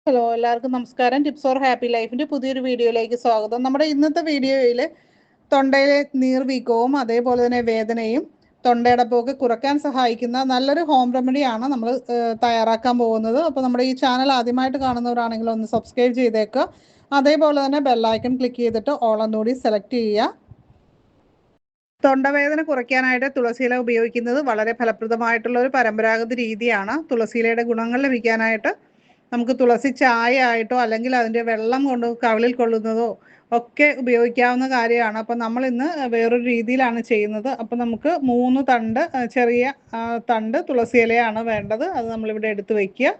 Hello, എല്ലാവർക്കും നമസ്കാരം. Tips four happy ലൈഫിൻ്റെ പുതിയൊരു വീഡിയോയിലേക്ക് സ്വാഗതം. നമ്മുടെ ഇന്നത്തെ വീഡിയോയിൽ തൊണ്ടയിലെ നീർവീക്കവും അതേപോലെ തന്നെ വേദനയും തൊണ്ടയടപ്പമൊക്കെ കുറയ്ക്കാൻ സഹായിക്കുന്ന നല്ലൊരു ഹോം റെമഡിയാണ് നമ്മൾ തയ്യാറാക്കാൻ പോകുന്നത്. അപ്പോൾ നമ്മുടെ ഈ ചാനൽ ആദ്യമായിട്ട് കാണുന്നവരാണെങ്കിൽ ഒന്ന് സബ്സ്ക്രൈബ് ചെയ്തേക്കുക. അതേപോലെ തന്നെ ബെല്ലൈക്കൺ ക്ലിക്ക് ചെയ്തിട്ട് ഓൾ ഒന്നുകൂടി സെലക്ട് ചെയ്യുക. തൊണ്ടവേദന കുറയ്ക്കാനായിട്ട് തുളസിയില ഉപയോഗിക്കുന്നത് വളരെ ഫലപ്രദമായിട്ടുള്ള ഒരു പരമ്പരാഗത രീതിയാണ്. തുളസിയിലയുടെ ഗുണങ്ങൾ ലഭിക്കാനായിട്ട് നമുക്ക് തുളസി ചായ ആയിട്ടോ അല്ലെങ്കിൽ അതിൻ്റെ വെള്ളം കൊണ്ട് കവിളിൽ കൊള്ളുന്നതോ ഒക്കെ ഉപയോഗിക്കാവുന്ന കാര്യമാണ്. അപ്പം നമ്മൾ ഇന്ന് വേറൊരു രീതിയിലാണ് ചെയ്യുന്നത്. അപ്പം നമുക്ക് 3 തണ്ട് ചെറിയ തണ്ട് തുളസിയിലയാണ് വേണ്ടത്. അത് നമ്മളിവിടെ എടുത്ത് വയ്ക്കുക.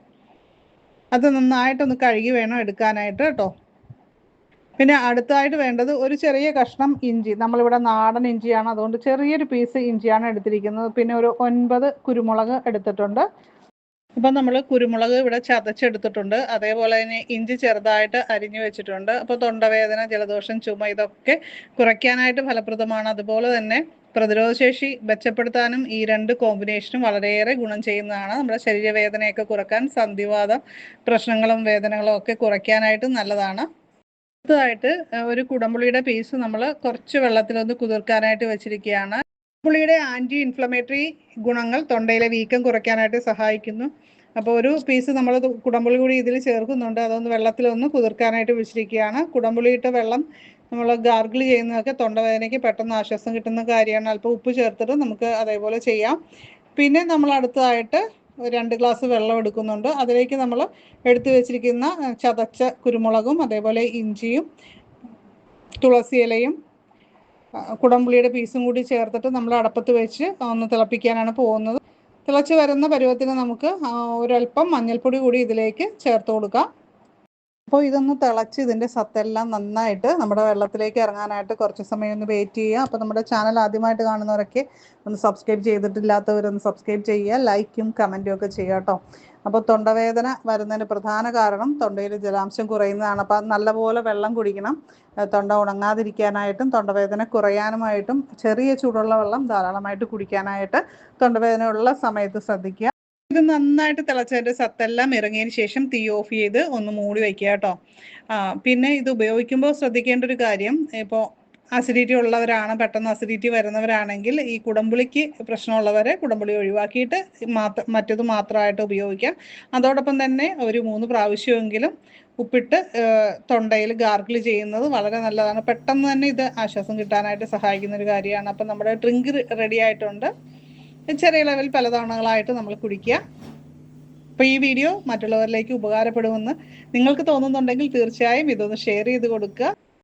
അത് നന്നായിട്ടൊന്ന് കഴുകി വേണം എടുക്കാനായിട്ട് കേട്ടോ. പിന്നെ അടുത്തായിട്ട് വേണ്ടത് ഒരു ചെറിയ കഷ്ണം ഇഞ്ചി. നമ്മളിവിടെ നാടൻ ഇഞ്ചിയാണ്, അതുകൊണ്ട് ചെറിയൊരു പീസ് ഇഞ്ചിയാണ് എടുത്തിരിക്കുന്നത്. പിന്നെ ഒരു 9 കുരുമുളക് എടുത്തിട്ടുണ്ട്. ഇപ്പം നമ്മൾ കുരുമുളക് ഇവിടെ ചതച്ചെടുത്തിട്ടുണ്ട്. അതേപോലെ തന്നെ ഇഞ്ചി ചെറുതായിട്ട് അരിഞ്ഞു വെച്ചിട്ടുണ്ട്. അപ്പോൾ തൊണ്ടവേദന, ജലദോഷം, ചുമ ഇതൊക്കെ കുറയ്ക്കാനായിട്ട് ഫലപ്രദമാണ്. അതുപോലെ തന്നെ പ്രതിരോധശേഷി മെച്ചപ്പെടുത്താനും ഈ 2 കോമ്പിനേഷനും വളരെയേറെ ഗുണം ചെയ്യുന്നതാണ്. നമ്മുടെ ശരീരവേദനയൊക്കെ കുറയ്ക്കാൻ, സന്ധിവാതം പ്രശ്നങ്ങളും വേദനകളും ഒക്കെ കുറയ്ക്കാനായിട്ട് നല്ലതാണ്. അടുത്തതായിട്ട് ഒരു കുടംപുളിയുടെ പീസ് നമ്മൾ കുറച്ച് വെള്ളത്തിലൊന്ന് കുതിർക്കാനായിട്ട് വെച്ചിരിക്കുകയാണ്. പുളിയുടെ ആൻറ്റി ഇൻഫ്ലമേറ്ററി ഗുണങ്ങൾ തൊണ്ടയിലെ വീക്കം കുറയ്ക്കാനായിട്ട് സഹായിക്കുന്നു. അപ്പോൾ ഒരു പീസ് നമ്മൾ കുടംപുളി കൂടി ഇതിൽ ചേർക്കുന്നുണ്ട്. അതൊന്ന് വെള്ളത്തിലൊന്ന് കുതിർക്കാനായിട്ട് വെച്ചിരിക്കുകയാണ്. കുടംപുളിയിട്ട വെള്ളം നമ്മൾ ഗാർഗിൾ ചെയ്യുന്നതൊക്കെ തൊണ്ടവേദനയ്ക്ക് പെട്ടെന്ന് ആശ്വാസം കിട്ടുന്ന കാര്യമാണ്. അല്പം ഉപ്പ് ചേർത്തിട്ട് നമുക്ക് അതേപോലെ ചെയ്യാം. പിന്നെ നമ്മൾ അടുത്തതായിട്ട് 2 ഗ്ലാസ് വെള്ളം എടുക്കുന്നുണ്ട്. അതിലേക്ക് നമ്മൾ എടുത്തു വെച്ചിരിക്കുന്ന ചതച്ച കുരുമുളകും അതേപോലെ ഇഞ്ചിയും തുളസിയിലയും കുടംപുളിയുടെ പീസും കൂടി ചേർത്തിട്ട് നമ്മൾ അടപ്പത്ത് വെച്ച് ഒന്ന് തിളപ്പിക്കാനാണ് പോകുന്നത്. തിളച്ച് വരുന്ന പരുവത്തിന് നമുക്ക് ഒരല്പം മഞ്ഞൾപ്പൊടി കൂടി ഇതിലേക്ക് ചേർത്ത് കൊടുക്കാം. അപ്പോൾ ഇതൊന്ന് തിളച്ച് ഇതിൻ്റെ സത്തെല്ലാം നന്നായിട്ട് നമ്മുടെ വെള്ളത്തിലേക്ക് ഇറങ്ങാനായിട്ട് കുറച്ച് സമയം ഒന്ന് വെയിറ്റ് ചെയ്യുക. അപ്പോൾ നമ്മുടെ ചാനൽ ആദ്യമായിട്ട് കാണുന്നവരൊക്കെ ഒന്ന് സബ്സ്ക്രൈബ് ചെയ്തിട്ടില്ലാത്തവരൊന്ന് സബ്സ്ക്രൈബ് ചെയ്യുക, ലൈക്കും കമൻറ്റും ഒക്കെ ചെയ്യുക കേട്ടോ. അപ്പോൾ തൊണ്ടവേദന വരുന്നതിന് പ്രധാന കാരണം തൊണ്ടയിൽ ജലാംശം കുറയുന്നതാണ്. അപ്പോൾ നല്ലപോലെ വെള്ളം കുടിക്കണം. തൊണ്ട ഉണങ്ങാതിരിക്കാനായിട്ടും തൊണ്ടവേദന കുറയാനുമായിട്ടും ചെറിയ ചൂടുള്ള വെള്ളം ധാരാളമായിട്ട് കുടിക്കാനായിട്ട് തൊണ്ടവേദന ഉള്ള സമയത്ത് ശ്രദ്ധിക്കുക. ഇത് നന്നായിട്ട് തിളച്ചതിൻ്റെ സത്തെല്ലാം ഇറങ്ങിയതിന് ശേഷം തീ ഓഫ് ചെയ്ത് ഒന്ന് മൂടി വയ്ക്കുക കേട്ടോ. പിന്നെ ഇത് ഉപയോഗിക്കുമ്പോൾ ശ്രദ്ധിക്കേണ്ട ഒരു കാര്യം, ഇപ്പോൾ അസിഡിറ്റി ഉള്ളവരാണ്, പെട്ടെന്ന് അസിഡിറ്റി വരുന്നവരാണെങ്കിൽ ഈ കുടംപുളിക്ക് പ്രശ്നമുള്ളവരെ കുടംപുളി ഒഴിവാക്കിയിട്ട് മറ്റത് മാത്രമായിട്ട് ഉപയോഗിക്കാം. അതോടൊപ്പം തന്നെ ഒരു 3 പ്രാവശ്യമെങ്കിലും ഉപ്പിട്ട് തൊണ്ടയിൽ ഗാർഗിൾ ചെയ്യുന്നത് വളരെ നല്ലതാണ്. പെട്ടെന്ന് തന്നെ ഇത് ആശ്വാസം കിട്ടാനായിട്ട് സഹായിക്കുന്ന ഒരു കാര്യമാണ്. അപ്പം നമ്മുടെ ഡ്രിങ്ക് റെഡി ആയിട്ടുണ്ട്. ചെറിയ ലെവൽ പലതവണകളായിട്ട് നമ്മൾ കുടിക്കുക. അപ്പോൾ ഈ വീഡിയോ മറ്റുള്ളവരിലേക്ക് ഉപകാരപ്പെടുമെന്ന് നിങ്ങൾക്ക് തോന്നുന്നുണ്ടെങ്കിൽ തീർച്ചയായും ഇതൊന്ന് ഷെയർ ചെയ്ത് കൊടുക്കുക.